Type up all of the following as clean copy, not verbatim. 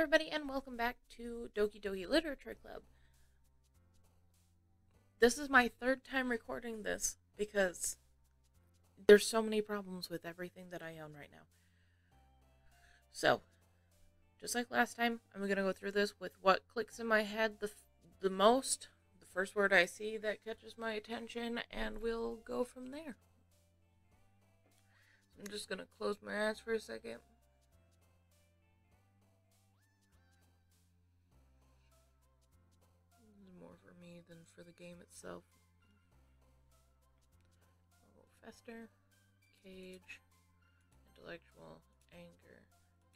everybody, and welcome back to Doki Doki Literature Club. This is my third time recording this because there's so many problems with everything that I own right now. So, just like last time, I'm going to go through this with what clicks in my head the most, the first word I see that catches my attention, and we'll go from there. So I'm just going to close my eyes for a second. More for me than for the game itself. Fester, cage, intellectual, anger,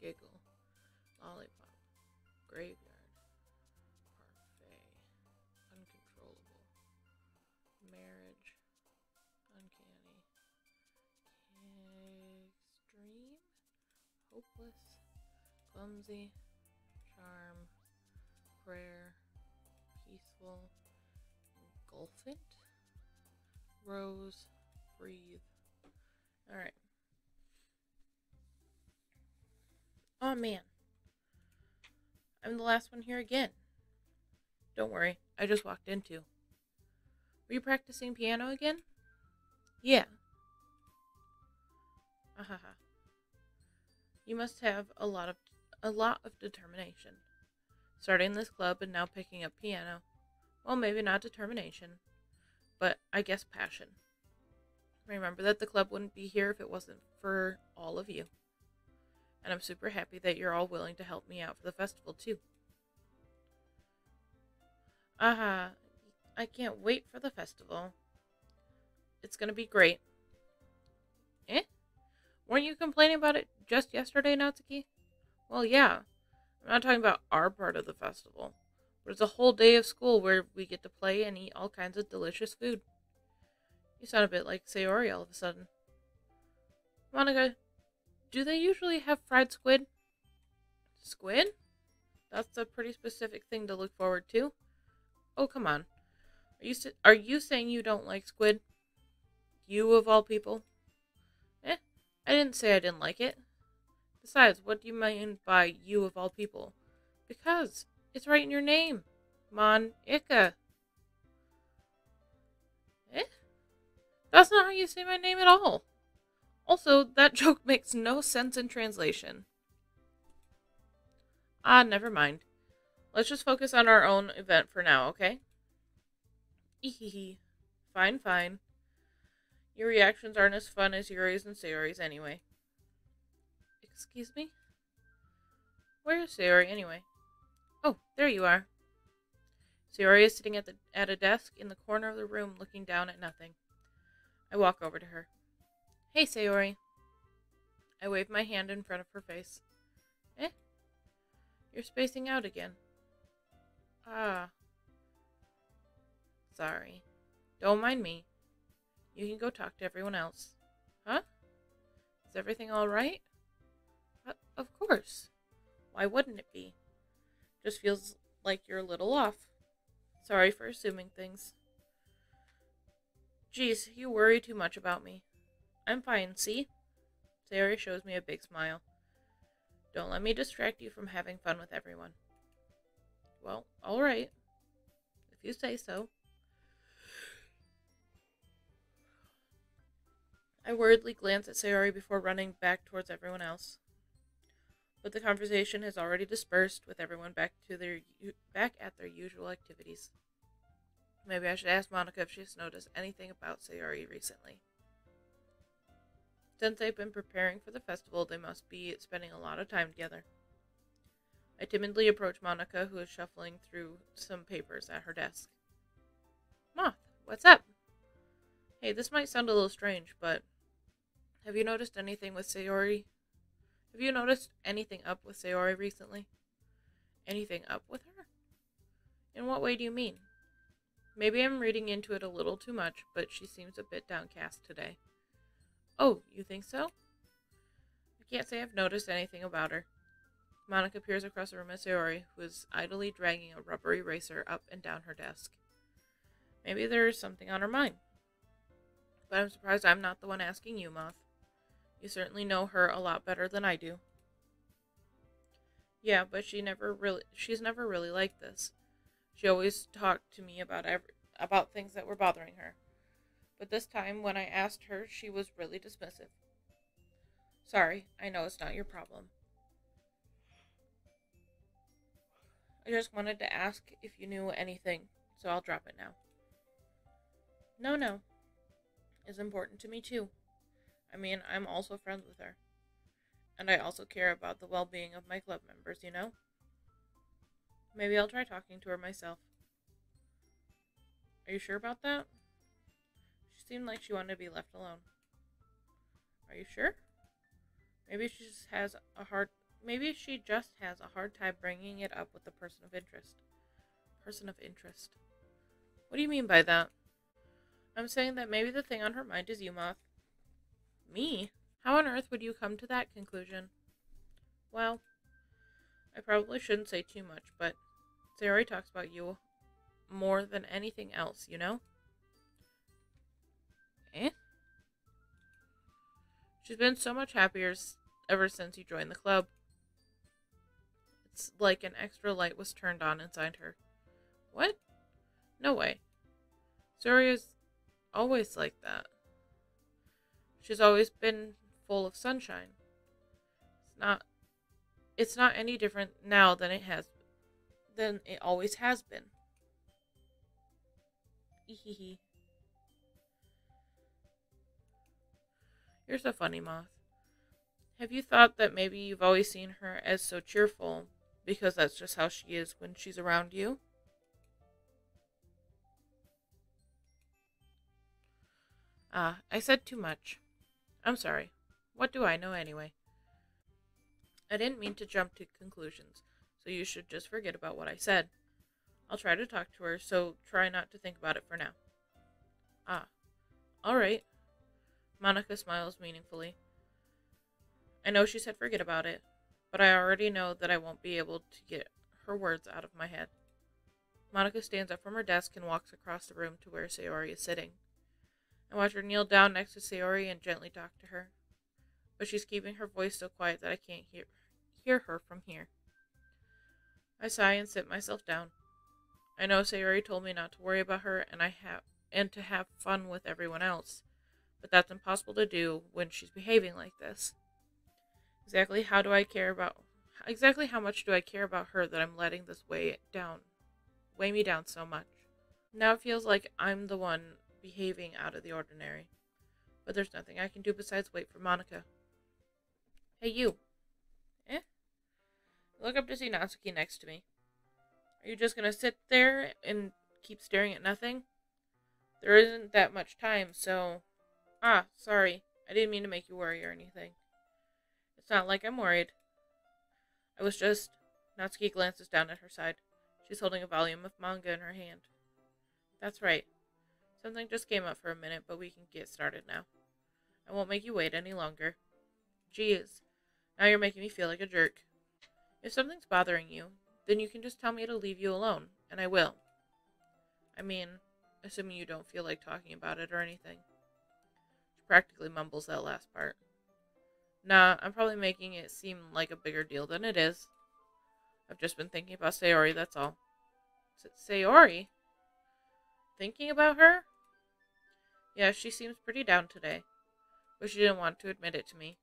giggle, lollipop, graveyard, parfait, uncontrollable, marriage, uncanny, extreme, hopeless, clumsy, charm, prayer, peaceful, engulfant, rose, breathe. Alright. Oh man. I'm the last one here again. Don't worry, I just walked into. Were you practicing piano again? Yeah. Ahaha. You must have a lot of determination. Starting this club and now picking up piano. Well, maybe not determination, but I guess passion. Remember that the club wouldn't be here if it wasn't for all of you. And I'm super happy that you're all willing to help me out for the festival, too. I can't wait for the festival. It's gonna be great. Eh? Weren't you complaining about it just yesterday, Natsuki? Well, yeah. I'm not talking about our part of the festival. But it's a whole day of school where we get to play and eat all kinds of delicious food. You sound a bit like Sayori all of a sudden. Monica, do they usually have fried squid? Squid? That's a pretty specific thing to look forward to. Oh, come on. Are you saying you don't like squid? You of all people? I didn't say I didn't like it. Besides, what do you mean by you of all people? Because it's right in your name. Monica. That's not how you say my name at all. Also, that joke makes no sense in translation. Never mind. Let's just focus on our own event for now, okay? Ehehe. Fine, fine. Your reactions aren't as fun as Yuri's and Sayori's anyway. Excuse me? Where is Sayori anyway? Oh, there you are. Sayori is sitting at a desk in the corner of the room looking down at nothing. I walk over to her. Hey, Sayori. I wave my hand in front of her face. You're spacing out again. Sorry. Don't mind me. You can go talk to everyone else. Huh? Is everything alright? Of course. Why wouldn't it be? Just feels like you're a little off. Sorry for assuming things. Geez, you worry too much about me. I'm fine, see? Sayori shows me a big smile. Don't let me distract you from having fun with everyone. Well, alright. If you say so. I worriedly glance at Sayori before running back towards everyone else. But the conversation has already dispersed, with everyone back at their usual activities. Maybe I should ask Monica if she's noticed anything about Sayori recently. Since they've been preparing for the festival, they must be spending a lot of time together. I timidly approach Monica, who is shuffling through some papers at her desk. Moth, what's up? Hey, this might sound a little strange, but have you noticed anything with Sayori? Have you noticed anything up with Sayori recently? Anything up with her? In what way do you mean? Maybe I'm reading into it a little too much, but she seems a bit downcast today. Oh, you think so? I can't say I've noticed anything about her. Monica peers across the room at Sayori, who is idly dragging a rubber eraser up and down her desk. Maybe there is something on her mind. But I'm surprised I'm not the one asking you, Moth. You certainly know her a lot better than I do. Yeah, but she's never really like this. She always talked to me about things that were bothering her. But this time, when I asked her, she was really dismissive. Sorry, I know it's not your problem. I just wanted to ask if you knew anything, so I'll drop it now. No, no. It's important to me too. I mean, I'm also friends with her. And I also care about the well being of my club members, you know? Maybe I'll try talking to her myself. Are you sure about that? She seemed like she wanted to be left alone. Are you sure? Maybe she just has a hard Maybe she just has a hard time bringing it up with the person of interest. Person of interest. What do you mean by that? I'm saying that maybe the thing on her mind is you, Moth. Me? How on earth would you come to that conclusion? Well, I probably shouldn't say too much, but Sayori talks about you more than anything else, you know? Eh? She's been so much happier ever since you joined the club. It's like an extra light was turned on inside her. What? No way. Sayori is always like that. She's always been full of sunshine. It's not it's not any different now than it always has been. Ehehe. You're so funny, Moth. Have you thought that maybe you've always seen her as so cheerful because that's just how she is when she's around you? Ah, I said too much. I'm sorry. What do I know anyway? I didn't mean to jump to conclusions, so you should just forget about what I said. I'll try to talk to her, so try not to think about it for now. Ah, all right. Monica smiles meaningfully. I know she said forget about it, but I already know that I won't be able to get her words out of my head. Monica stands up from her desk and walks across the room to where Sayori is sitting. I watch her kneel down next to Sayori and gently talk to her, but she's keeping her voice so quiet that I can't hear her from here. I sigh and sit myself down. I know Sayori told me not to worry about her and to have fun with everyone else, but that's impossible to do when she's behaving like this. Exactly how much do I care about her that I'm letting this weigh me down so much? Now it feels like I'm the one behaving out of the ordinary, but there's nothing I can do besides wait for Monica. Hey, you. Eh? I look up to see Natsuki next to me. Are you just gonna sit there and keep staring at nothing? There isn't that much time, so... Ah, sorry. I didn't mean to make you worry or anything. It's not like I'm worried. I was just... Natsuki glances down at her side. She's holding a volume of manga in her hand. That's right. Something just came up for a minute, but we can get started now. I won't make you wait any longer. Jeez. Now you're making me feel like a jerk. If something's bothering you, then you can just tell me to leave you alone, and I will. I mean, assuming you don't feel like talking about it or anything. She practically mumbles that last part. Nah, I'm probably making it seem like a bigger deal than it is. I've just been thinking about Sayori, that's all. Sayori? Thinking about her? Yeah, she seems pretty down today, but she didn't want to admit it to me,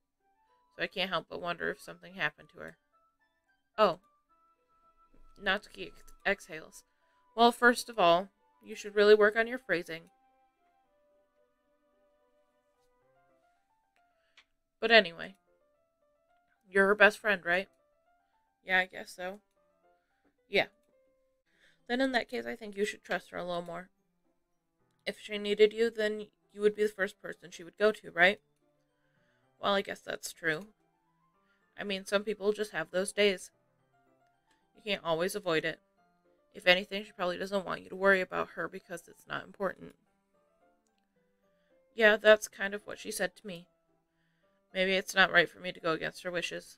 so I can't help but wonder if something happened to her. Oh. Natsuki exhales. Well, first of all, you should really work on your phrasing. But anyway, you're her best friend, right? Yeah, I guess so. Yeah. Then in that case, I think you should trust her a little more. If she needed you, then you would be the first person she would go to, right? Well, I guess that's true. I mean, some people just have those days. You can't always avoid it. If anything, she probably doesn't want you to worry about her because it's not important. Yeah, that's kind of what she said to me. Maybe it's not right for me to go against her wishes.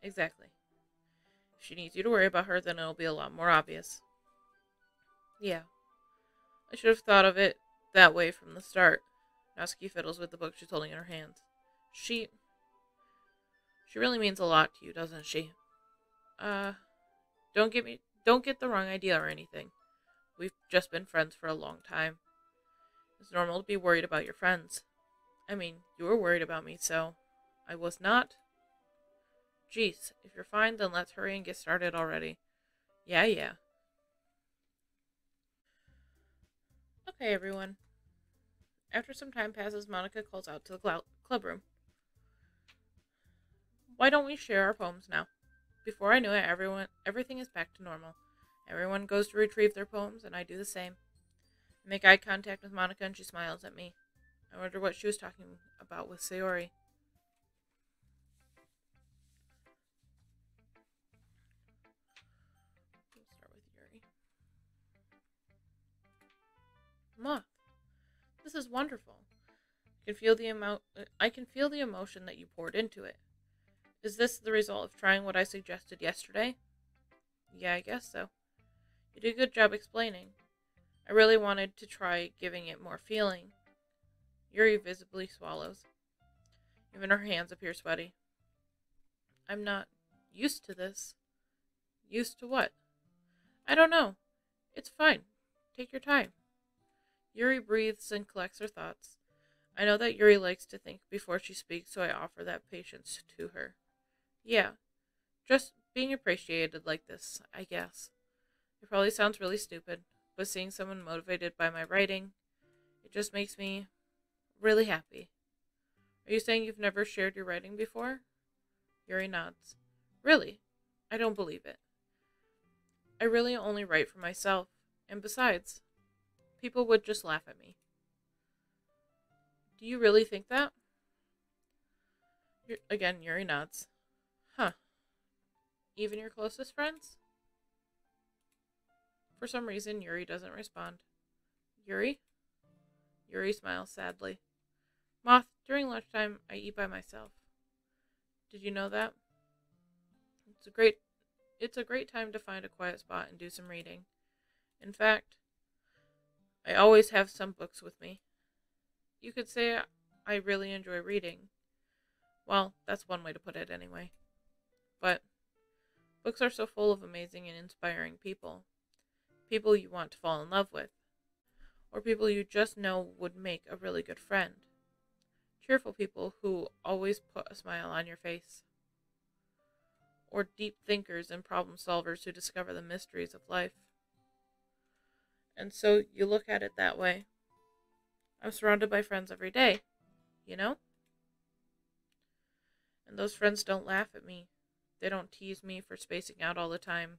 Exactly. If she needs you to worry about her, then it'll be a lot more obvious. Yeah. I should have thought of it that way from the start. Natsuki fiddles with the book she's holding in her hands. She really means a lot to you, doesn't she? Uh, don't get the wrong idea or anything. We've just been friends for a long time. It's normal to be worried about your friends. I mean, you were worried about me, so I was not. Jeez, if you're fine, then let's hurry and get started already. Yeah, yeah. Okay, everyone. After some time passes, Monica calls out to the club room. Why don't we share our poems now? Before I knew it, everything is back to normal. Everyone goes to retrieve their poems, and I do the same. I make eye contact with Monica, and she smiles at me. I wonder what she was talking about with Sayori. We'll start with Yuri. Moth, this is wonderful. I can feel the emotion that you poured into it. Is this the result of trying what I suggested yesterday? Yeah, I guess so. You did a good job explaining. I really wanted to try giving it more feeling. Yuri visibly swallows. Even her hands appear sweaty. I'm not used to this. Used to what? I don't know. It's fine. Take your time. Yuri breathes and collects her thoughts. I know that Yuri likes to think before she speaks, so I offer that patience to her. Yeah, just being appreciated like this, I guess. It probably sounds really stupid, but seeing someone motivated by my writing, it just makes me really happy. Are you saying you've never shared your writing before? Yuri nods. Really? I don't believe it. I really only write for myself, and besides, people would just laugh at me. Do you really think that? Again, Yuri nods. Huh. Even your closest friends? For some reason, Yuri doesn't respond. Yuri? Yuri smiles sadly. Moth, during lunchtime, I eat by myself. Did you know that? It's a great it's a great time to find a quiet spot and do some reading. In fact, I always have some books with me. You could say I really enjoy reading. Well, that's one way to put it anyway. But books are so full of amazing and inspiring people. People you want to fall in love with. Or people you just know would make a really good friend. Cheerful people who always put a smile on your face. Or deep thinkers and problem solvers who discover the mysteries of life. And so you look at it that way. I'm surrounded by friends every day, you know? And those friends don't laugh at me. They don't tease me for spacing out all the time.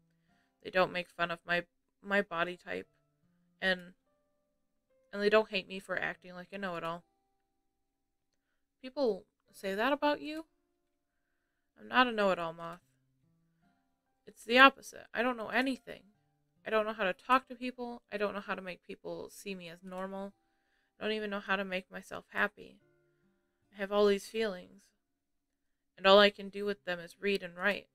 They don't make fun of my body type. And they don't hate me for acting like a know-it-all. People say that about you? I'm not a know-it-all, Moth. It's the opposite. I don't know anything. I don't know how to talk to people. I don't know how to make people see me as normal. I don't even know how to make myself happy. I have all these feelings, and all I can do with them is read and write.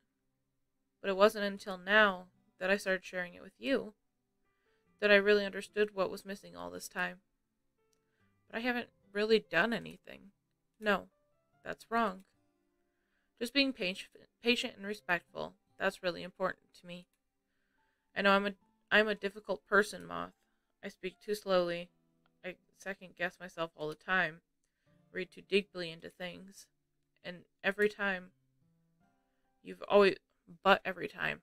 But it wasn't until now that I started sharing it with you that I really understood what was missing all this time. But I haven't really done anything. No, that's wrong. Just being patient and respectful, that's really important to me. I know I'm a difficult person, Moth. I speak too slowly. I second guess myself all the time. Read too deeply into things. And you've always every time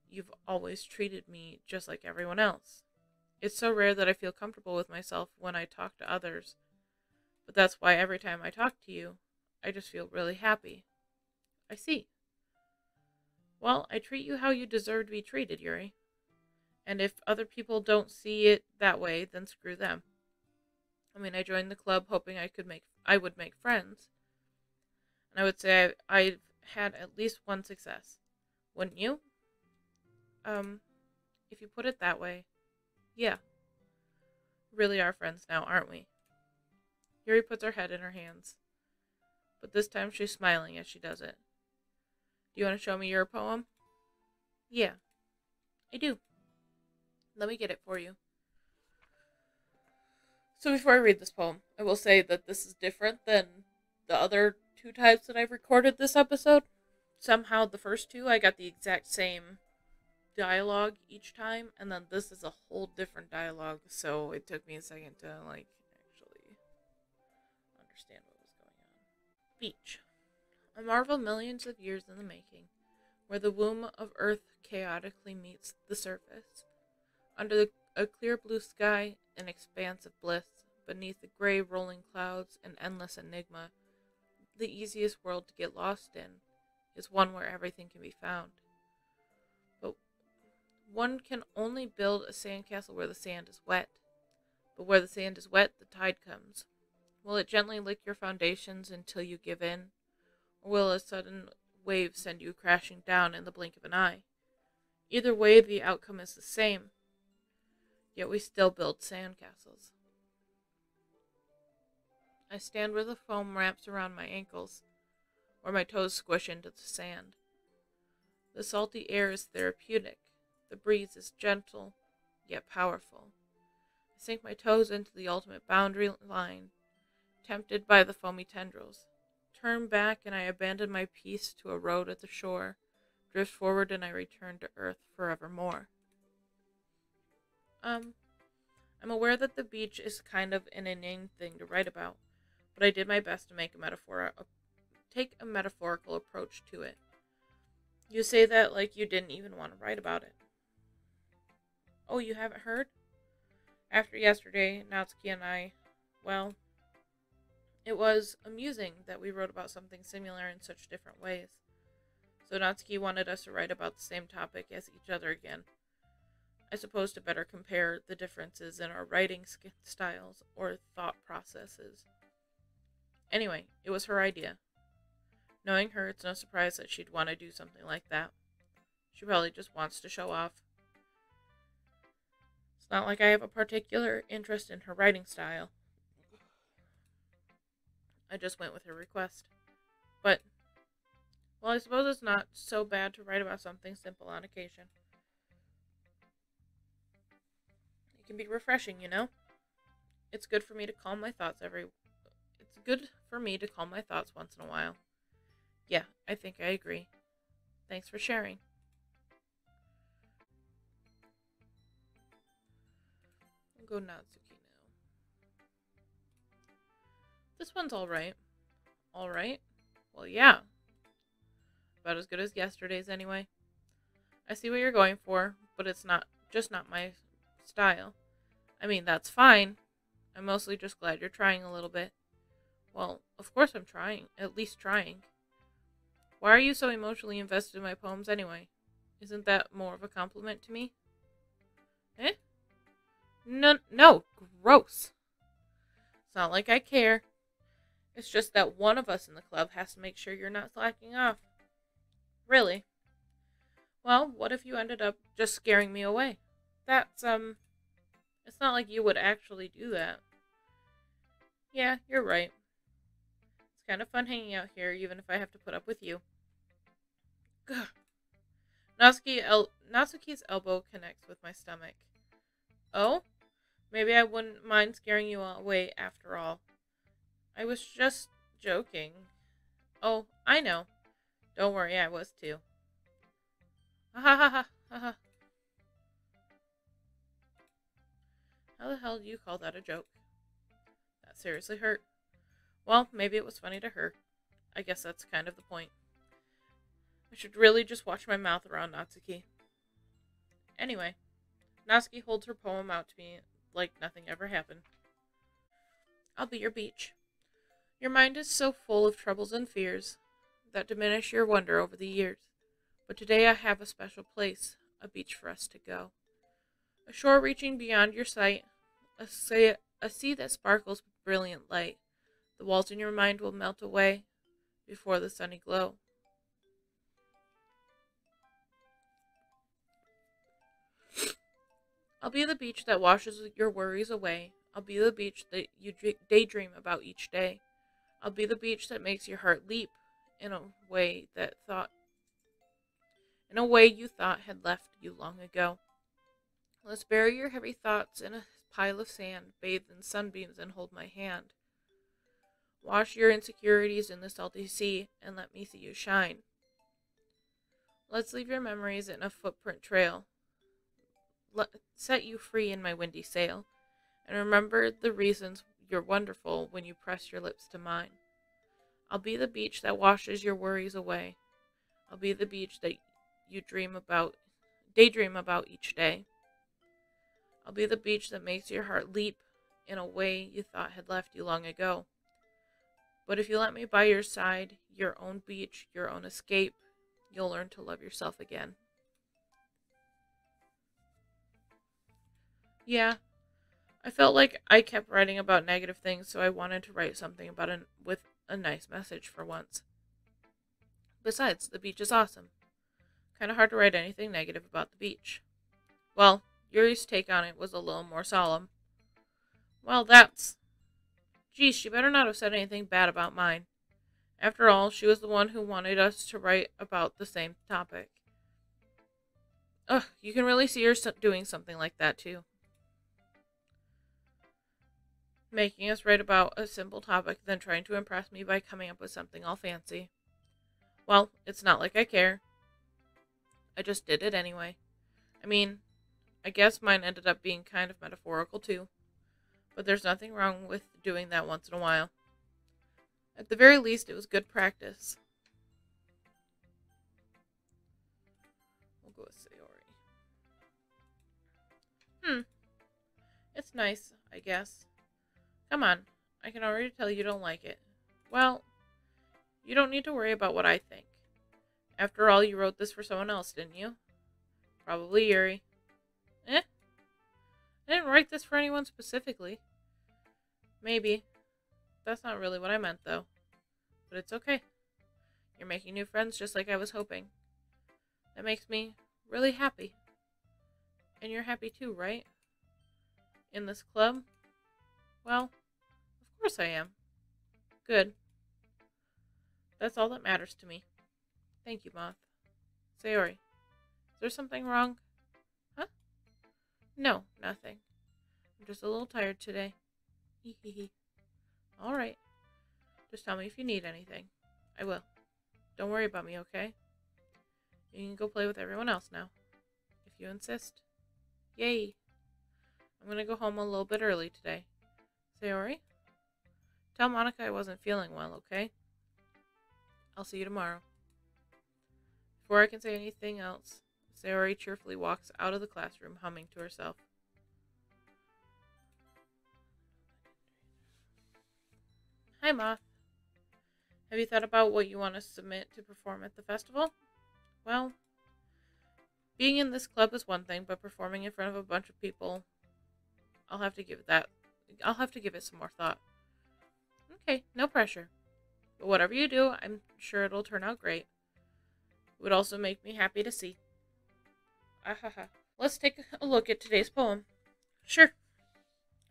you've always treated me just like everyone else. It's so rare that I feel comfortable with myself when I talk to others. But that's why every time I talk to you, I just feel really happy. I see. Well, I treat you how you deserve to be treated, Yuri. And if other people don't see it that way, then screw them. I mean, I joined the club hoping I would make friends. And I would say I've had at least one success. Wouldn't you? If you put it that way, yeah. Really are friends now, aren't we? Yuri puts her head in her hands. But this time she's smiling as she does it. Do you want to show me your poem? Yeah, I do. Let me get it for you. So before I read this poem, I will say that this is different than the other two times that I've recorded this episode. somehow the first two I got the exact same dialogue each time, and then this is a whole different dialogue, so it took me a second to actually understand what was going on. Beach. A marvel millions of years in the making, where the womb of Earth chaotically meets the surface. Under a clear blue sky, an expanse of bliss, beneath the gray rolling clouds, an endless enigma, the easiest world to get lost in is one where everything can be found. But one can only build a sandcastle where the sand is wet. But where the sand is wet, the tide comes. Will it gently lick your foundations until you give in? Or will a sudden wave send you crashing down in the blink of an eye? Either way, the outcome is the same. Yet we still build sandcastles. I stand where the foam wraps around my ankles, where my toes squish into the sand. The salty air is therapeutic. The breeze is gentle, yet powerful. I sink my toes into the ultimate boundary line, tempted by the foamy tendrils. Turn back and I abandon my peace to a road at the shore, drift forward and I return to earth forevermore. I'm aware that the beach is kind of an inane thing to write about, but I did my best to make take a metaphorical approach to it. You say that like you didn't even want to write about it. Oh, you haven't heard? After yesterday, Natsuki and I, well, it was amusing that we wrote about something similar in such different ways. So Natsuki wanted us to write about the same topic as each other again. I suppose to better compare the differences in our writing styles or thought processes. Anyway, it was her idea. Knowing her, it's no surprise that she'd want to do something like that. She probably just wants to show off. It's not like I have a particular interest in her writing style. I just went with her request. But, well, I suppose it's not so bad to write about something simple on occasion. It can be refreshing, you know? It's good for me to calm my thoughts once in a while. Yeah, I think I agree. Thanks for sharing. I'll go Natsuki now. This one's alright. Alright? Well, yeah. About as good as yesterday's anyway. I see what you're going for, but it's not my style. I mean, that's fine. I'm mostly just glad you're trying a little bit. Well, of course I'm trying. At least trying. Why are you so emotionally invested in my poems anyway? Isn't that more of a compliment to me? Eh? No, gross. It's not like I care. It's just that one of us in the club has to make sure you're not slacking off. Really? Well, what if you ended up just scaring me away? That's, it's not like you would actually do that. Yeah, you're right. It's kind of fun hanging out here, even if I have to put up with you. Gah. Natsuki's elbow connects with my stomach. Oh? Maybe I wouldn't mind scaring you away after all. I was just joking. Oh, I know. Don't worry, I was too. Ha ha ha ha ha ha. How the hell do you call that a joke? That seriously hurt. Well, maybe it was funny to her. I guess that's kind of the point. I should really just watch my mouth around Natsuki. Anyway, Natsuki holds her poem out to me like nothing ever happened. I'll be your beach. Your mind is so full of troubles and fears that diminish your wonder over the years. But today I have a special place, a beach for us to go. A shore reaching beyond your sight, a sea that sparkles with brilliant light. The walls in your mind will melt away before the sunny glow. I'll be the beach that washes your worries away. I'll be the beach that you daydream about each day. I'll be the beach that makes your heart leap in a way you thought had left you long ago. Let's bury your heavy thoughts in a pile of sand, bathe in sunbeams, and hold my hand. Wash your insecurities in the salty sea, and let me see you shine. Let's leave your memories in a footprint trail. Set you free in my windy sail. And remember the reasons you're wonderful when you press your lips to mine. I'll be the beach that washes your worries away. I'll be the beach that you daydream about each day. I'll be the beach that makes your heart leap in a way you thought had left you long ago. But if you let me by your side, your own beach, your own escape, you'll learn to love yourself again. Yeah, I felt like I kept writing about negative things, so I wanted to write something with a nice message for once. Besides, the beach is awesome. Kind of hard to write anything negative about the beach. Well, Yuri's take on it was a little more solemn. Well, Geez, she better not have said anything bad about mine. After all, she was the one who wanted us to write about the same topic. Ugh, you can really see her doing something like that, too. Making us write about a simple topic, then trying to impress me by coming up with something all fancy. Well, it's not like I care. I just did it anyway. I mean, I guess mine ended up being kind of metaphorical, too. But there's nothing wrong with doing that once in a while. At the very least, it was good practice. We'll go with Sayori. It's nice, I guess. Come on, I can already tell you don't like it. Well, you don't need to worry about what I think. After all, you wrote this for someone else, didn't you? Probably Yuri. I didn't write this for anyone specifically. Maybe. That's not really what I meant, though. But it's okay. You're making new friends just like I was hoping. That makes me really happy. And you're happy too, right? In this club? Well, of course I am. Good. That's all that matters to me. Thank you, Moth. Sayori, is there something wrong? Huh? No, nothing. I'm just a little tired today. Hee hee hee. Alright. Just tell me if you need anything. I will. Don't worry about me, okay? You can go play with everyone else now. If you insist. Yay! I'm gonna go home a little bit early today. Sayori? Tell Monica I wasn't feeling well, okay? I'll see you tomorrow. Before I can say anything else, Sayori cheerfully walks out of the classroom, humming to herself. Hi, Moth. Have you thought about what you want to submit to perform at the festival? Well, being in this club is one thing, but performing in front of a bunch of people, I'll have to give it some more thought. Okay, no pressure. But whatever you do, I'm sure it'll turn out great. It would also make me happy to see. Ahaha. Let's take a look at today's poem. Sure.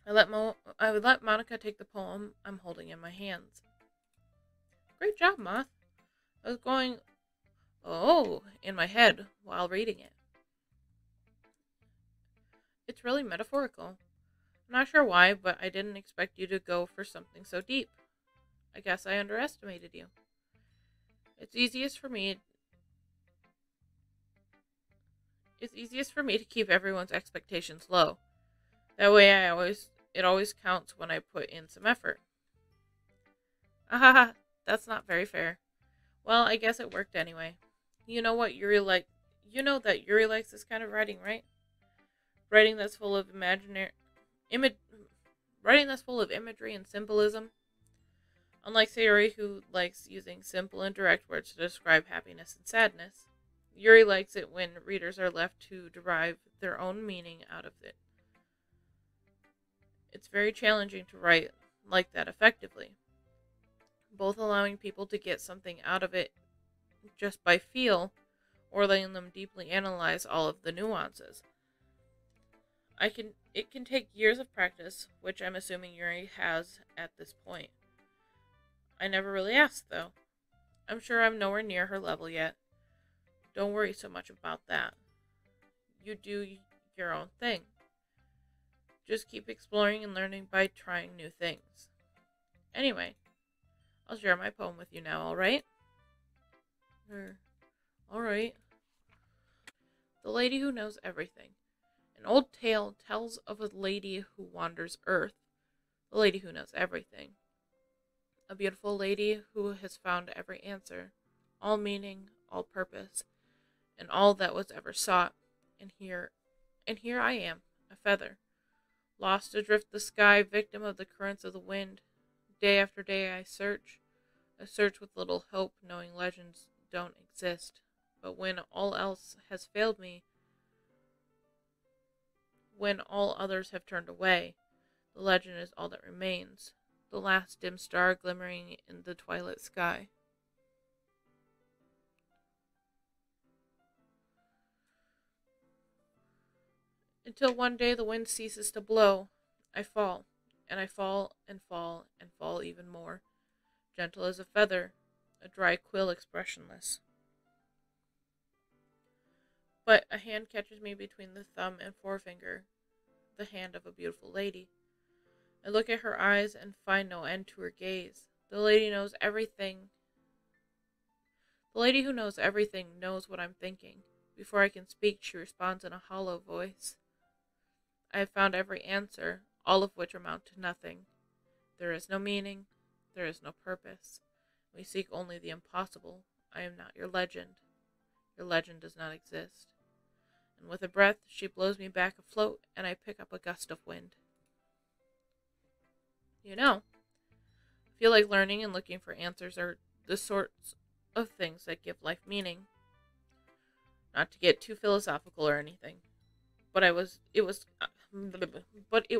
I would let Monica take the poem I'm holding in my hands. Great job, Moth. I was going, oh, in my head while reading it. It's really metaphorical. I'm not sure why, but I didn't expect you to go for something so deep. I guess I underestimated you. It's easiest for me to keep everyone's expectations low. That way it always counts when I put in some effort. Ahaha, that's not very fair. Well, I guess it worked anyway. You know that Yuri likes this kind of writing, right? Writing that's full of imagery and symbolism. Unlike Sayori, who likes using simple and direct words to describe happiness and sadness, Yuri likes it when readers are left to derive their own meaning out of it. It's very challenging to write like that effectively, both allowing people to get something out of it just by feel, or letting them deeply analyze all of the nuances. It can take years of practice, which I'm assuming Yuri has at this point. I never really asked, though. I'm sure I'm nowhere near her level yet. Don't worry so much about that. You do your own thing. Just keep exploring and learning by trying new things. Anyway, I'll share my poem with you now, alright? Alright. The lady who knows everything. An old tale tells of a lady who wanders earth. The lady who knows everything. A beautiful lady who has found every answer, all meaning, all purpose, and all that was ever sought. And here I am, a feather, lost adrift the sky, victim of the currents of the wind. Day after day I search with little hope, knowing legends don't exist. But when all else has failed me, when all others have turned away, the legend is all that remains, the last dim star glimmering in the twilight sky. Until one day the wind ceases to blow, I fall, and I fall and fall and fall even more, gentle as a feather, a dry quill expressionless. But a hand catches me between the thumb and forefinger, the hand of a beautiful lady. I look at her eyes and find no end to her gaze. The lady knows everything. The lady who knows everything knows what I'm thinking. Before I can speak, she responds in a hollow voice. I have found every answer, all of which amount to nothing. There is no meaning. There is no purpose. We seek only the impossible. I am not your legend. Your legend does not exist. And with a breath, she blows me back afloat, and I pick up a gust of wind. You know, I feel like learning and looking for answers are the sorts of things that give life meaning. Not to get too philosophical or anything, but it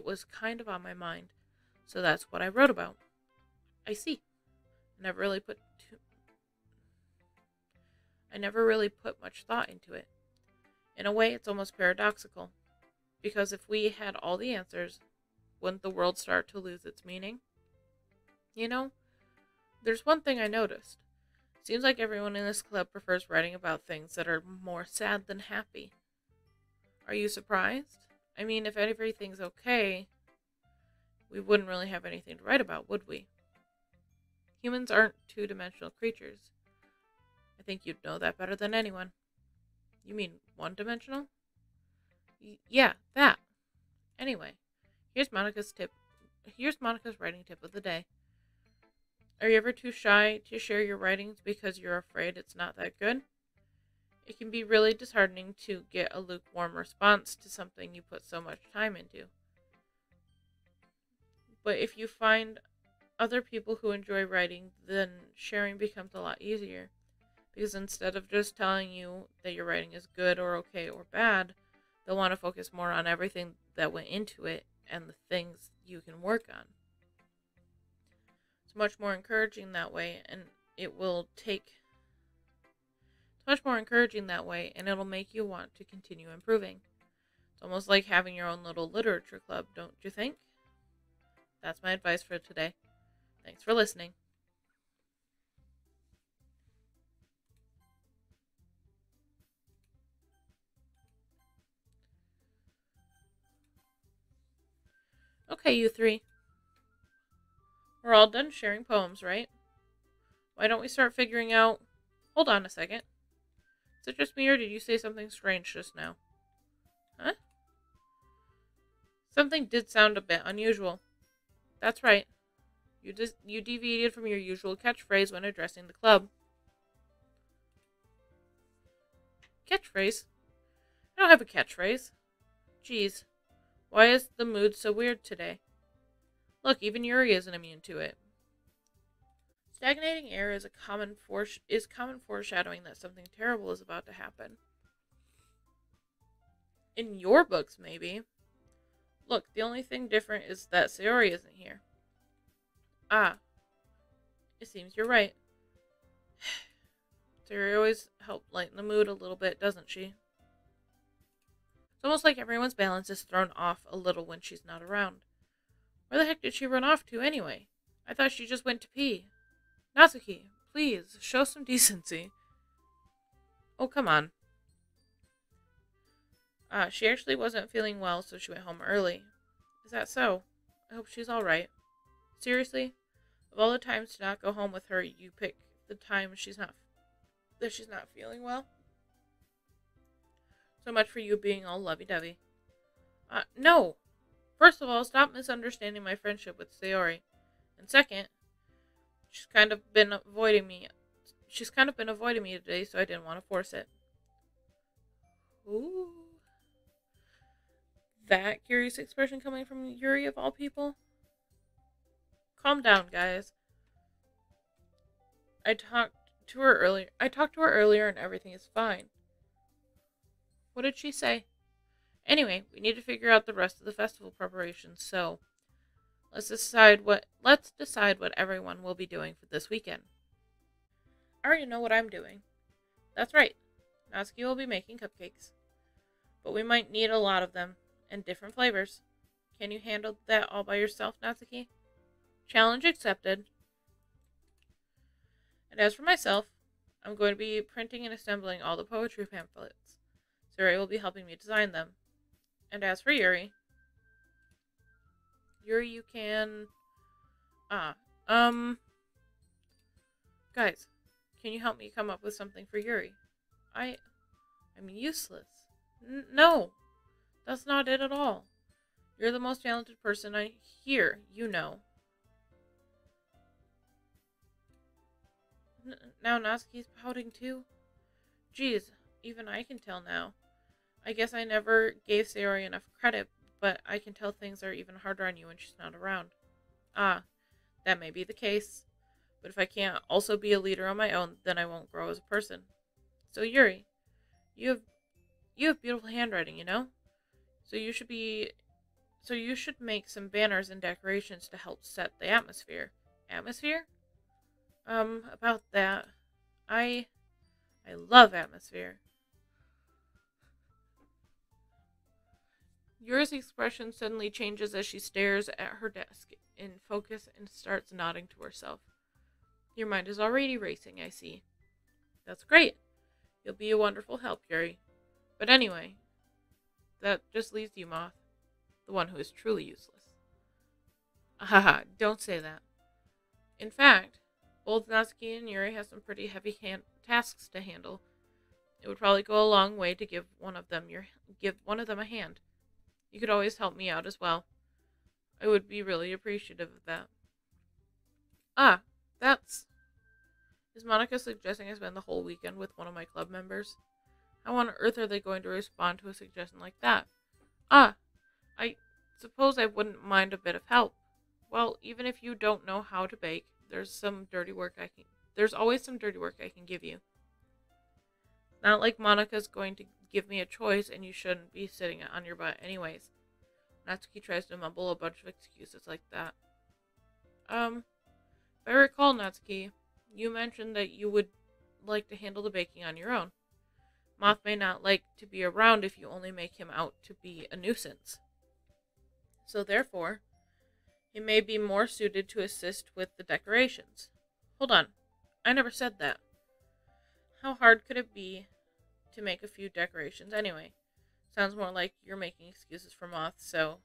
was kind of on my mind, so that's what I wrote about. I see. I never really put much thought into it. In a way, it's almost paradoxical, because if we had all the answers, wouldn't the world start to lose its meaning? You know, there's one thing I noticed. Seems like everyone in this club prefers writing about things that are more sad than happy. Are you surprised? I mean, if everything's okay, we wouldn't really have anything to write about, would we? Humans aren't two-dimensional creatures. I think you'd know that better than anyone. You mean one-dimensional? Yeah, that. Anyway, here's Monica's writing tip of the day. Are you ever too shy to share your writings because you're afraid it's not that good? It can be really disheartening to get a lukewarm response to something you put so much time into. But if you find other people who enjoy writing, then sharing becomes a lot easier. Because instead of just telling you that your writing is good or okay or bad, they'll want to focus more on everything that went into it and the things you can work on. It's much more encouraging that way, and it'll make you want to continue improving. It's almost like having your own little literature club, don't you think? That's my advice for today. Thanks for listening. Okay, you three. We're all done sharing poems, right? Why don't we start figuring out... Hold on a second. Is it just me, or did you say something strange just now? Huh? Something did sound a bit unusual. That's right. You deviated from your usual catchphrase when addressing the club. Catchphrase? I don't have a catchphrase. Geez, why is the mood so weird today? Look, even Yuri isn't immune to it. Stagnating air is common foreshadowing that something terrible is about to happen. In your books, maybe. Look, the only thing different is that Sayori isn't here. Ah, it seems you're right. Sayori always helps lighten the mood a little bit, doesn't she? It's almost like everyone's balance is thrown off a little when she's not around. Where the heck did she run off to anyway? I thought she just went to pee. Natsuki, please, show some decency. Oh, come on. She actually wasn't feeling well, so she went home early. Is that so? I hope she's alright. Seriously? Of all the times to not go home with her, you pick the time she's not feeling well? So much for you being all lovey-dovey. No. First of all, stop misunderstanding my friendship with Sayori. And second, she's kind of been avoiding me. She's kind of been avoiding me today, so I didn't want to force it. Ooh. That curious expression coming from Yuri of all people? Calm down, guys. I talked to her earlier and everything is fine. What did she say? Anyway, we need to figure out the rest of the festival preparations, so let's decide what everyone will be doing for this weekend. I already know what I'm doing. That's right. Natsuki will be making cupcakes. But we might need a lot of them, and different flavors. Can you handle that all by yourself, Natsuki? Challenge accepted. And as for myself, I'm going to be printing and assembling all the poetry pamphlets. Suri will be helping me design them. And as for Yuri, you can... Guys, can you help me come up with something for Yuri? I'm useless. No, that's not it at all. You're the most talented person here, you know. Now Natsuki's pouting too? Geez, even I can tell now. I guess I never gave Sayori enough credit, but I can tell things are even harder on you when she's not around. Ah, that may be the case. But if I can't also be a leader on my own, then I won't grow as a person. So Yuri, you have beautiful handwriting, you know? So you should make some banners and decorations to help set the atmosphere. Atmosphere? About that. I love atmosphere. Yuri's expression suddenly changes as she stares at her desk in focus and starts nodding to herself. Your mind is already racing, I see. That's great. You'll be a wonderful help, Yuri. But anyway, that just leaves you, Moth, the one who is truly useless. Haha, don't say that. In fact, both Natsuki and Yuri have some pretty heavy tasks to handle. It would probably go a long way to give one of them a hand. You could always help me out as well. I would be really appreciative of that. Ah, that's... Is Monica suggesting I spend the whole weekend with one of my club members? How on earth are they going to respond to a suggestion like that? Ah, I suppose I wouldn't mind a bit of help. Well, even if you don't know how to bake, there's always some dirty work I can give you. Not like Monica's going to give me a choice and you shouldn't be sitting on your butt anyways. Natsuki tries to mumble a bunch of excuses like that. If I recall, Natsuki, you mentioned that you would like to handle the baking on your own. Moth may not like to be around if you only make him out to be a nuisance. So therefore, he may be more suited to assist with the decorations. Hold on, I never said that. How hard could it be to make a few decorations anyway? Sounds more like you're making excuses for Moth, so...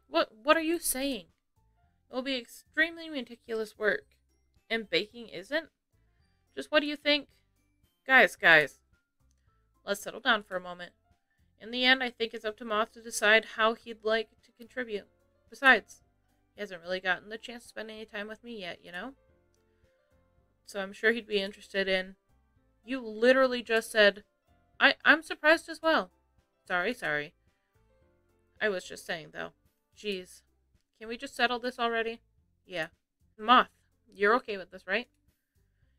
What are you saying? It will be extremely meticulous work. And baking isn't? Just what do you think? Guys, let's settle down for a moment. In the end, I think it's up to Moth to decide how he'd like to contribute. Besides, he hasn't really gotten the chance to spend any time with me yet, you know? So I'm sure he'd be interested in... You literally just said, I'm surprised as well. Sorry. I was just saying, though. Jeez. Can we just settle this already? Yeah. Moth, you're okay with this, right?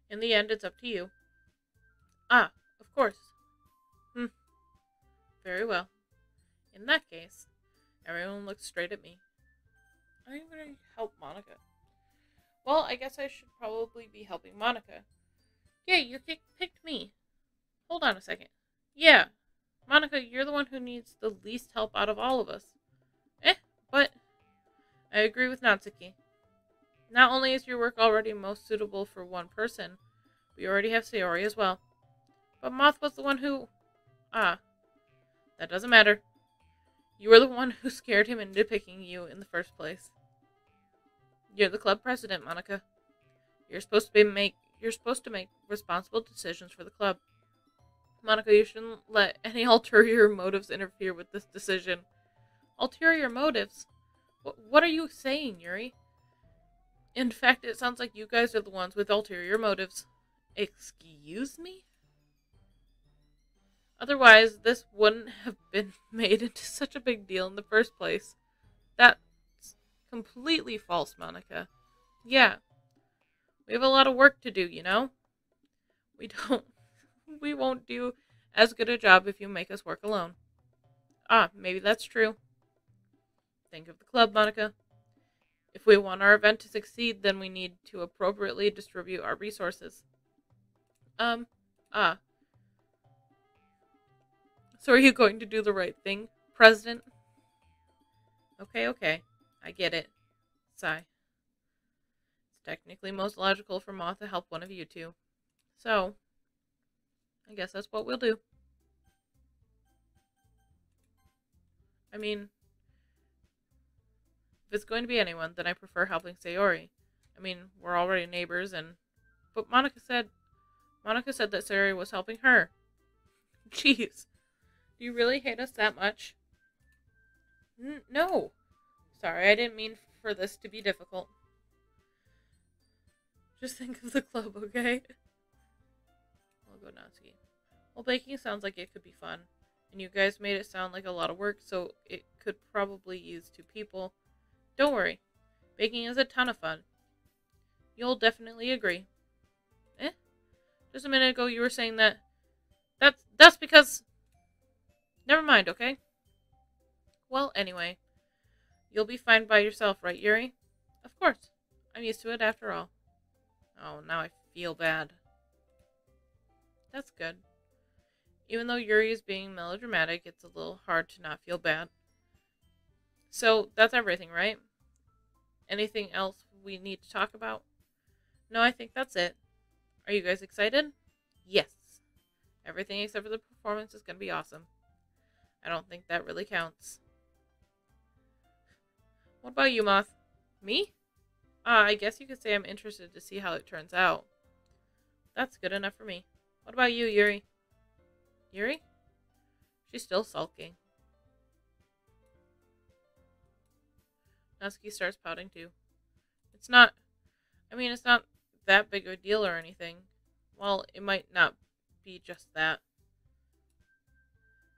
In the end, it's up to you. Ah, of course. Very well. In that case, everyone looks straight at me. I'm going to help Monica. Well, I guess I should probably be helping Monica. Yeah, you picked me. Hold on a second. Yeah, Monica, you're the one who needs the least help out of all of us. But I agree with Natsuki. Not only is your work already most suitable for one person, we already have Sayori as well. But Moth was the one who... Ah, that doesn't matter. You were the one who scared him into picking you in the first place. You're the club president, Monica. You're supposed to make responsible decisions for the club. Monica, you shouldn't let any ulterior motives interfere with this decision. Ulterior motives? What are you saying, Yuri? In fact, it sounds like you guys are the ones with ulterior motives. Excuse me? Otherwise, this wouldn't have been made into such a big deal in the first place. That's completely false, Monica. Yeah, we have a lot of work to do, you know? We don't... We won't do as good a job if you make us work alone. Ah, maybe that's true. Think of the club, Monica. If we want our event to succeed, then we need to appropriately distribute our resources. Ah. So are you going to do the right thing, President? Okay. I get it. Sigh. It's technically most logical for Moth to help one of you two. So, I guess that's what we'll do. I mean, if it's going to be anyone, then I prefer helping Sayori. I mean, we're already neighbors, but Monica said that Sayori was helping her. Jeez. Do you really hate us that much? No. Sorry, I didn't mean for this to be difficult. Just think of the club, okay? I'll go Natsuki. Well, baking sounds like it could be fun. And you guys made it sound like a lot of work, so it could probably use 2 people. Don't worry. Baking is a ton of fun. You'll definitely agree. Just a minute ago you were saying that... That's because... Never mind, okay? Well, anyway. You'll be fine by yourself, right, Yuri? Of course. I'm used to it after all. Oh, now I feel bad. That's good. Even though Yuri is being melodramatic, it's a little hard to not feel bad. So, that's everything, right? Anything else we need to talk about? No, I think that's it. Are you guys excited? Yes. Everything except for the performance is going to be awesome. I don't think that really counts. What about you, Moth? Me? I guess you could say I'm interested to see how it turns out. That's good enough for me. What about you, Yuri? Yuri? She's still sulking. Natsuki starts pouting too. It's not that big of a deal or anything. Well, it might not be just that.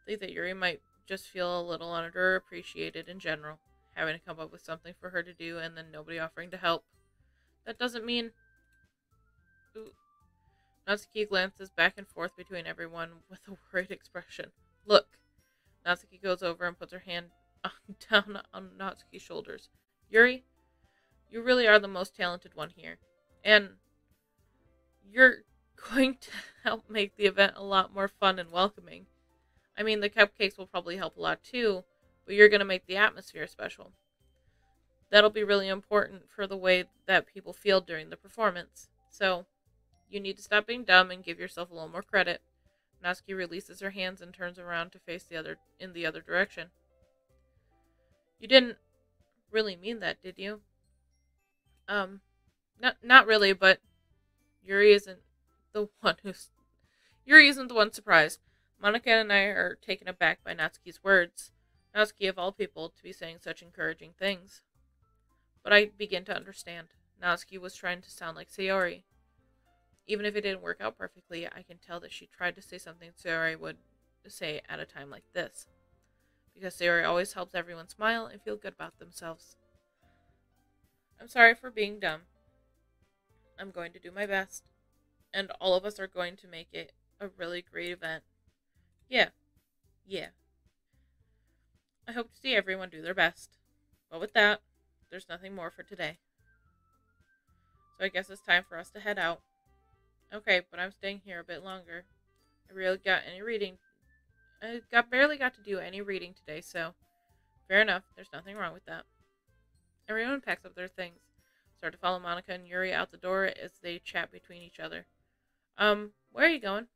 I think that Yuri might just feel a little underappreciated in general, having to come up with something for her to do and then nobody offering to help. That doesn't mean... Ooh. Natsuki glances back and forth between everyone with a worried expression. Look. Natsuki goes over and puts her hand down on Natsuki's shoulders. Yuri, you really are the most talented one here. And you're going to help make the event a lot more fun and welcoming. I mean, the cupcakes will probably help a lot too, but you're going to make the atmosphere special. That'll be really important for the way that people feel during the performance. So, you need to stop being dumb and give yourself a little more credit. Natsuki releases her hands and turns around to face in the other direction. You didn't really mean that, did you? Not really, but Yuri isn't the one surprised. Monica and I are taken aback by Natsuki's words. Natsuki, of all people, to be saying such encouraging things. But I begin to understand. Natsuki was trying to sound like Sayori. Even if it didn't work out perfectly, I can tell that she tried to say something Sayori would say at a time like this. Because Sayori always helps everyone smile and feel good about themselves. I'm sorry for being dumb. I'm going to do my best. And all of us are going to make it a really great event. Yeah. I hope to see everyone do their best. But with that, there's nothing more for today. So I guess it's time for us to head out. Okay, but I'm staying here a bit longer. I barely got to do any reading today, so fair enough. There's nothing wrong with that. Everyone packs up their things. Start to follow Monica and Yuri out the door as they chat between each other. Where are you going?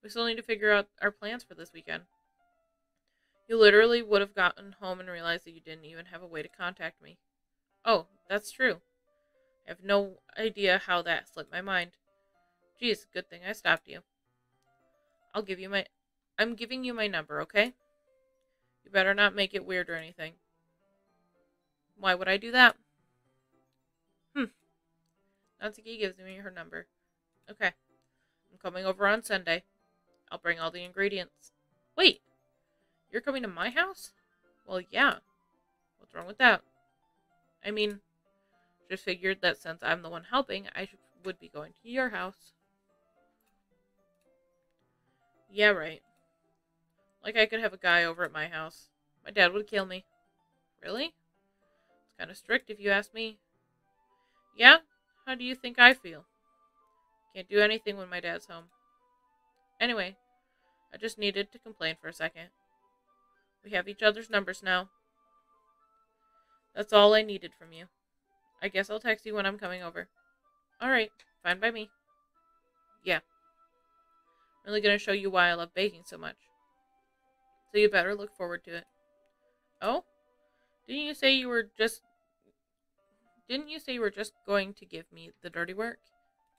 We still need to figure out our plans for this weekend. You literally would have gotten home and realized that you didn't even have a way to contact me. Oh, that's true. I have no idea how that slipped my mind. Geez, good thing I stopped you. I'm giving you my number, okay? You better not make it weird or anything. Why would I do that? Natsuki gives me her number. Okay. I'm coming over on Sunday. I'll bring all the ingredients. Wait, you're coming to my house? Well, yeah. What's wrong with that? I mean, just figured that since I'm the one helping, would be going to your house. Yeah, right. Like I could have a guy over at my house. My dad would kill me. Really? It's kind of strict if you ask me. Yeah? How do you think I feel? Can't do anything when my dad's home. Anyway, I just needed to complain for a second. We have each other's numbers now. That's all I needed from you. I guess I'll text you when I'm coming over. Alright, fine by me. Yeah. I'm really gonna show you why I love baking so much. So you better look forward to it. Oh? Didn't you say you were just going to give me the dirty work?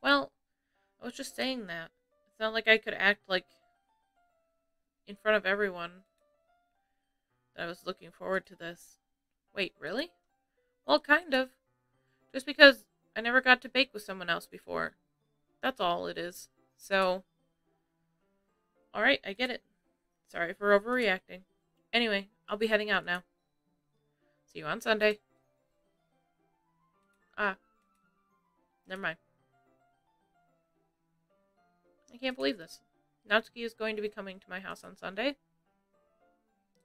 Well, I was just saying that. It's not like I could act like in front of everyone that I was looking forward to this. Wait, really? Well, kind of. Just because I never got to bake with someone else before. That's all it is. So, alright, I get it. Sorry for overreacting. Anyway, I'll be heading out now. See you on Sunday. Ah, never mind. I can't believe this. Natsuki is going to be coming to my house on Sunday.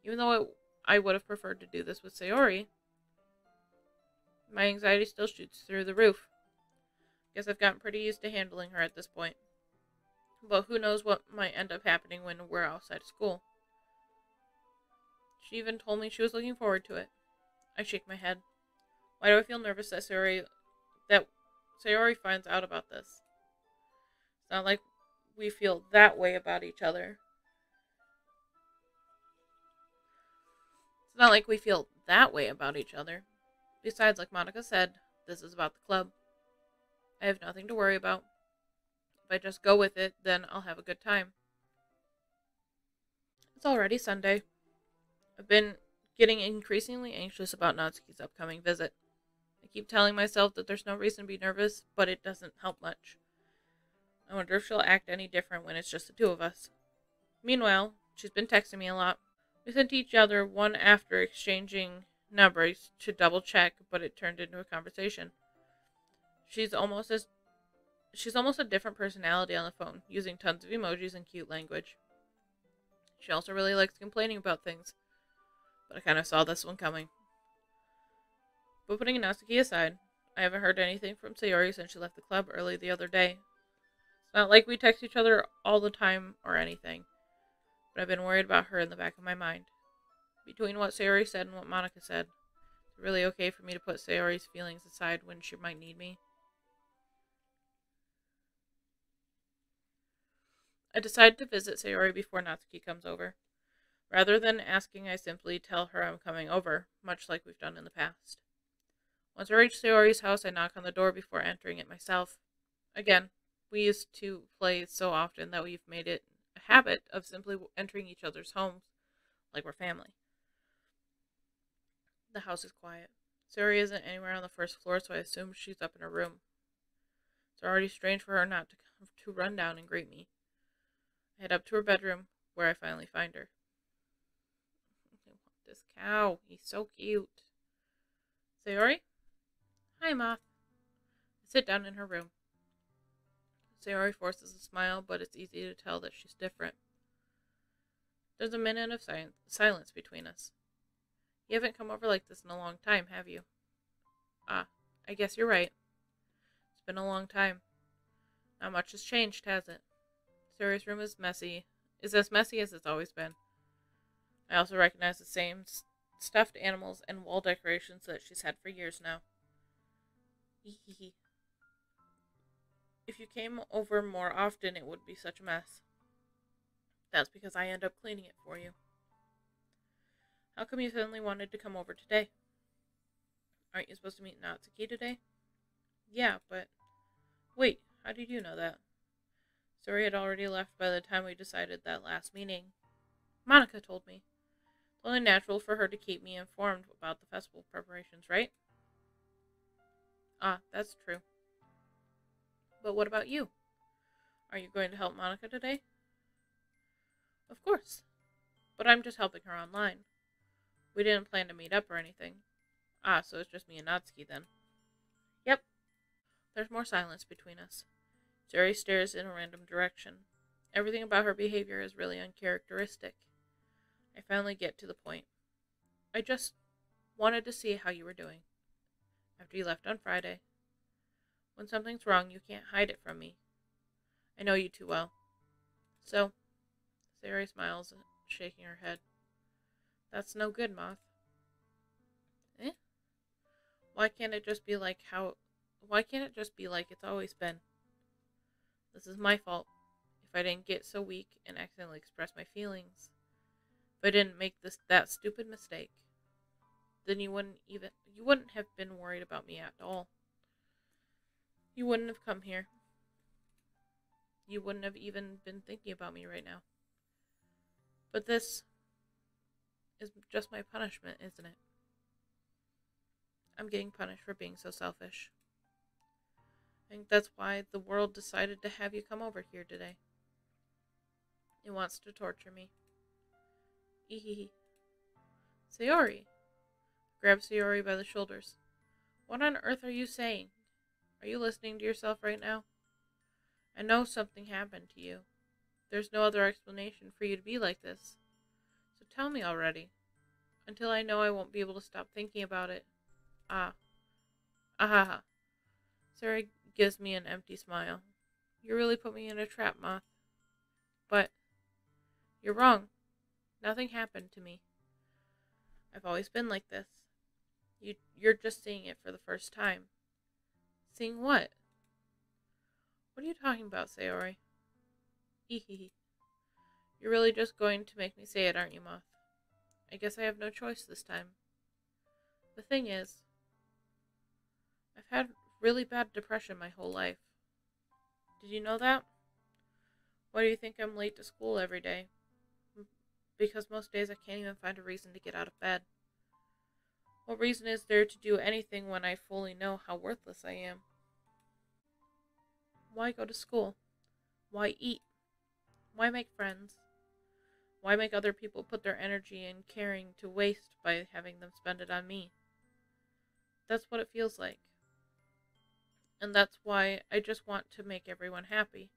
Even though I would have preferred to do this with Sayori, my anxiety still shoots through the roof. Guess I've gotten pretty used to handling her at this point. But who knows what might end up happening when we're outside of school. She even told me she was looking forward to it. I shake my head. Why do I feel nervous that Sayori finds out about this? It's not like we feel that way about each other. It's not like we feel that way about each other. Besides, like Monica said, this is about the club. I have nothing to worry about. If I just go with it, then I'll have a good time. It's already Sunday. I've been getting increasingly anxious about Natsuki's upcoming visit. I keep telling myself that there's no reason to be nervous, but it doesn't help much. I wonder if she'll act any different when it's just the two of us. Meanwhile, she's been texting me a lot. We sent each other one after exchanging numbers to double check, but it turned into a conversation. She's almost a different personality on the phone, using tons of emojis and cute language. She also really likes complaining about things, but I kind of saw this one coming. But putting Natsuki aside, I haven't heard anything from Sayori since she left the club early the other day. It's not like we text each other all the time or anything, but I've been worried about her in the back of my mind. Between what Sayori said and what Monica said, is it really okay for me to put Sayori's feelings aside when she might need me? I decide to visit Sayori before Natsuki comes over. Rather than asking, I simply tell her I'm coming over, much like we've done in the past. Once I reach Sayori's house, I knock on the door before entering it myself. Again, we used to play so often that we've made it a habit of simply entering each other's homes like we're family. The house is quiet. Sayori isn't anywhere on the first floor, so I assume she's up in her room. It's already strange for her not to run down and greet me. I head up to her bedroom, where I finally find her. I want this cow. He's so cute. Sayori? Hi, Moth. I sit down in her room. Sayori forces a smile, but it's easy to tell that she's different. There's a minute of silence between us. You haven't come over like this in a long time, have you? Ah, I guess you're right. It's been a long time. Not much has changed, has it? Sayori's room is as messy as it's always been. I also recognize the same stuffed animals and wall decorations that she's had for years now. Hehehe. If you came over more often, it would be such a mess. That's because I end up cleaning it for you. How come you suddenly wanted to come over today? Aren't you supposed to meet Natsuki today? Yeah, but... Wait, how did you know that? Suri had already left by the time we decided that last meeting. Monica told me. It's only natural for her to keep me informed about the festival preparations, right? Ah, that's true. But what about you? Are you going to help Monica today? Of course. But I'm just helping her online. We didn't plan to meet up or anything. Ah, so it's just me and Natsuki then. Yep. There's more silence between us. Suri stares in a random direction. Everything about her behavior is really uncharacteristic. I finally get to the point. I just wanted to see how you were doing. After you left on Friday. When something's wrong, you can't hide it from me. I know you too well. So, Suri smiles, shaking her head. That's no good, Moth. Eh? Why can't it just be like it's always been? This is my fault. If I didn't get so weak and accidentally express my feelings. If I didn't make that stupid mistake, then you wouldn't have been worried about me at all. You wouldn't have come here. You wouldn't have even been thinking about me right now. But this is just my punishment, isn't it? I'm getting punished for being so selfish. I think that's why the world decided to have you come over here today. It wants to torture me. Ehehe. Sayori. Grab Sayori by the shoulders. What on earth are you saying? Are you listening to yourself right now? I know something happened to you. There's no other explanation for you to be like this. So tell me already. Until I know, I won't be able to stop thinking about it. Ah. Ahaha. Sayori gives me an empty smile. You really put me in a trap, Moth. But you're wrong. Nothing happened to me. I've always been like this. You're just seeing it for the first time. Seeing what? What are you talking about, Sayori? Hehehe. You're really just going to make me say it, aren't you, Moth? I guess I have no choice this time. The thing is, I've had really bad depression my whole life. Did you know that? Why do you think I'm late to school every day? Because most days I can't even find a reason to get out of bed. What reason is there to do anything when I fully know how worthless I am? Why go to school? Why eat? Why make friends? Why make other people put their energy and caring to waste by having them spend it on me? That's what it feels like. And that's why I just want to make everyone happy,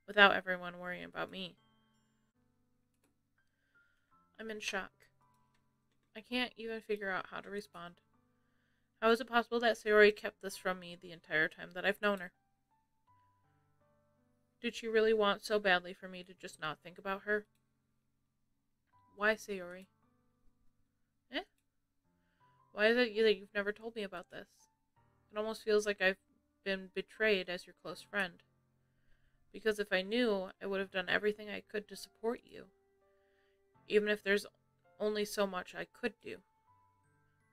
without everyone worrying about me. I'm in shock. I can't even figure out how to respond. How is it possible that Sayori kept this from me the entire time that I've known her? Did she really want so badly for me to just not think about her? Why, Sayori? Eh? Why is it that you've never told me about this? It almost feels like I've been betrayed as your close friend. Because if I knew, I would have done everything I could to support you. Even if there's only so much I could do.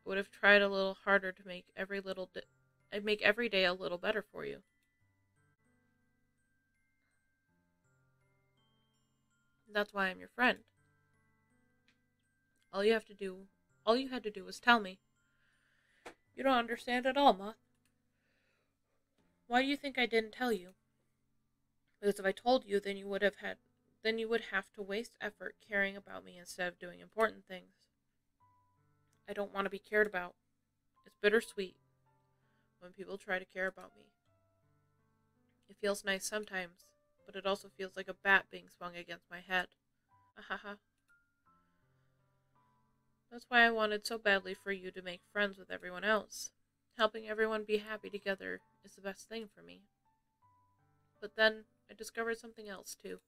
I would have tried a little harder to make I'd make every day a little better for you. That's why I'm your friend. All you had to do was tell me. You don't understand at all, Moth. Why do you think I didn't tell you? Because if I told you, then you would have to waste effort caring about me instead of doing important things. I don't want to be cared about. It's bittersweet when people try to care about me. It feels nice sometimes, but it also feels like a bat being swung against my head. Ahaha. That's why I wanted so badly for you to make friends with everyone else. Helping everyone be happy together is the best thing for me. But then I discovered something else too.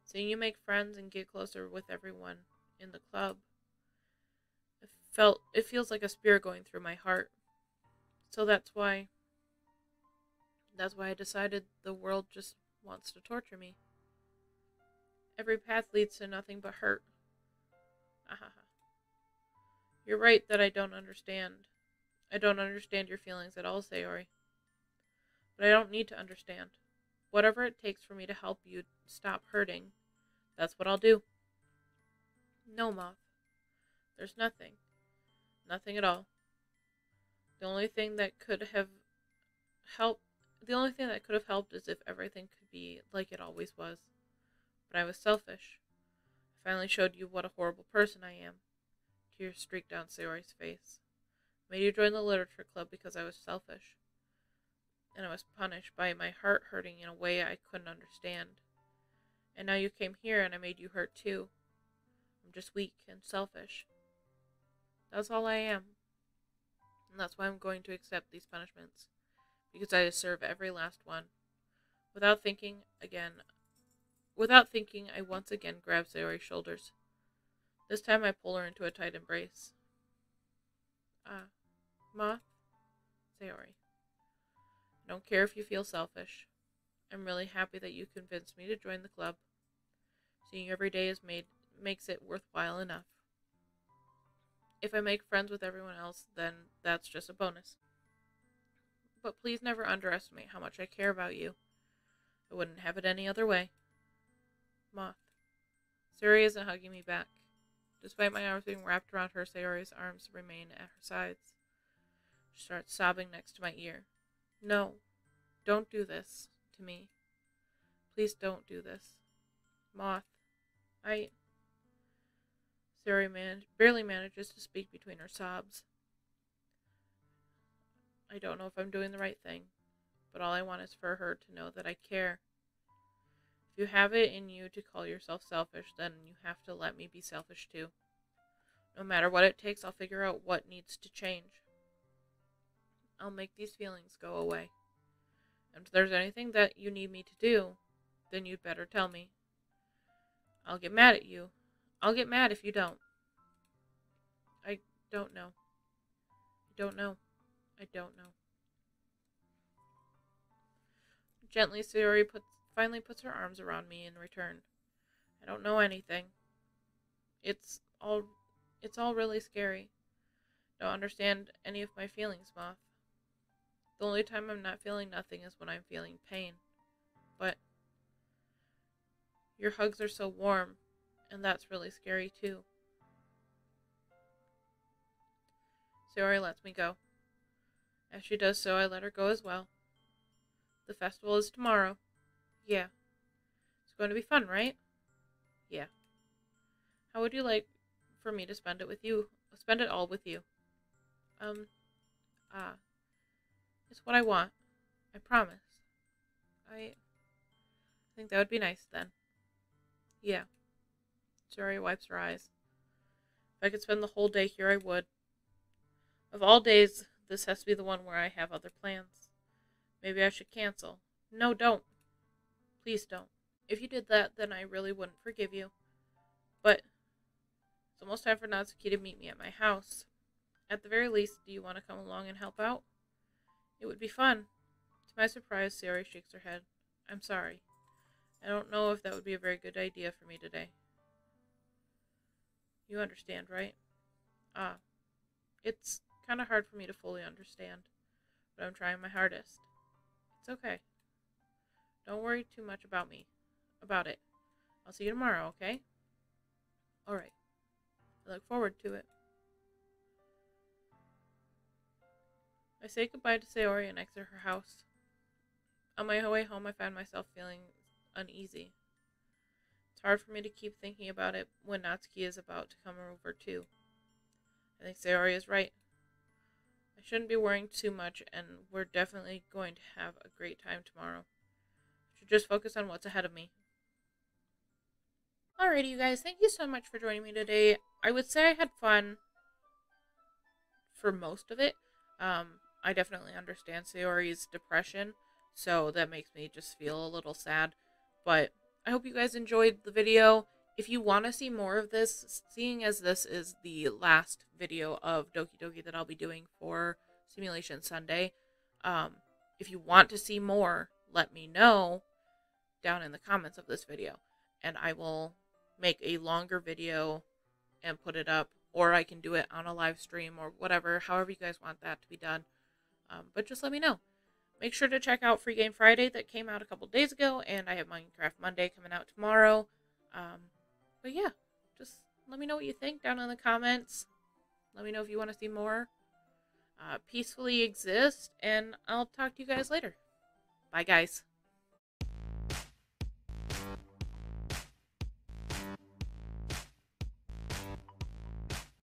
Seeing you make friends and get closer with everyone in the club, it feels like a spear going through my heart. So that's why I decided the world just wants to torture me. Every path leads to nothing but hurt. Ahaha. You're right that I don't understand. I don't understand your feelings at all, Sayori. But I don't need to understand. whatever it takes for me to help you stop hurting, that's what I'll do. No, Moth. There's nothing. Nothing at all. The only thing that could have helped the only thing that could have helped is if everything could be like it always was. But I was selfish. I finally showed you what a horrible person I am. Tears streaked down Sayori's face. I made you join the literature club because I was selfish. And I was punished by my heart hurting in a way I couldn't understand. And now you came here and I made you hurt too. I'm just weak and selfish. That's all I am. And that's why I'm going to accept these punishments. Because I deserve every last one. Without thinking, I once again grabbed Sayori's shoulders. This time I pull her into a tight embrace. Moth? Sayori. I don't care if you feel selfish. I'm really happy that you convinced me to join the club. Seeing you every day makes it worthwhile enough. If I make friends with everyone else, then that's just a bonus. But please never underestimate how much I care about you. I wouldn't have it any other way. Moth. Sayori isn't hugging me back. Despite my arms being wrapped around her, Sayori's arms remain at her sides. She starts sobbing next to my ear. No, don't do this to me. Please don't do this. Moth. Sayori barely manages to speak between her sobs. I don't know if I'm doing the right thing, but all I want is for her to know that I care. If you have it in you to call yourself selfish, then you have to let me be selfish too. No matter what it takes, I'll figure out what needs to change. I'll make these feelings go away. And if there's anything that you need me to do, then you'd better tell me. I'll get mad at you. I'll get mad if you don't. I don't know. I don't know. I don't know. Gently, Sayori finally puts her arms around me in return. I don't know anything. It's all really scary. Don't understand any of my feelings, Moth. The only time I'm not feeling nothing is when I'm feeling pain. But your hugs are so warm, and that's really scary too. Sayori lets me go. As she does so, I let her go as well. The festival is tomorrow. Yeah. It's going to be fun, right? Yeah. How would you like for me to spend it with you? Spend it all with you? It's what I want. I promise. I think that would be nice then. Yeah. Sayori wipes her eyes. If I could spend the whole day here, I would. Of all days, this has to be the one where I have other plans. Maybe I should cancel. No, don't. Please don't. If you did that, then I really wouldn't forgive you. But it's almost time for Natsuki to meet me at my house. At the very least, do you want to come along and help out? It would be fun. To my surprise, Sayori shakes her head. I'm sorry. I don't know if that would be a very good idea for me today. You understand, right? It's kind of hard for me to fully understand, but I'm trying my hardest. It's okay. Don't worry too much about it. I'll see you tomorrow, okay? Alright. I look forward to it. I say goodbye to Sayori and exit her house. On my way home, I find myself feeling uneasy. It's hard for me to keep thinking about it when Natsuki is about to come over too. I think Sayori is right. I shouldn't be worrying too much, and we're definitely going to have a great time tomorrow. I should just focus on what's ahead of me. Alrighty, you guys, thank you so much for joining me today. I would say I had fun for most of it. I definitely understand Sayori's depression, so that makes me just feel a little sad. But I hope you guys enjoyed the video. If you want to see more of this, seeing as this is the last video of Doki Doki that I'll be doing for Simulation Sunday, if you want to see more, let me know down in the comments of this video, and I will make a longer video and put it up, or I can do it on a live stream or whatever, however you guys want that to be done. But just let me know. Make sure to check out Free Game Friday that came out a couple days ago, and I have Minecraft Monday coming out tomorrow. But yeah, just let me know what you think down in the comments. Let me know if you want to see more. Peacefully exist, and I'll talk to you guys later. Bye, guys.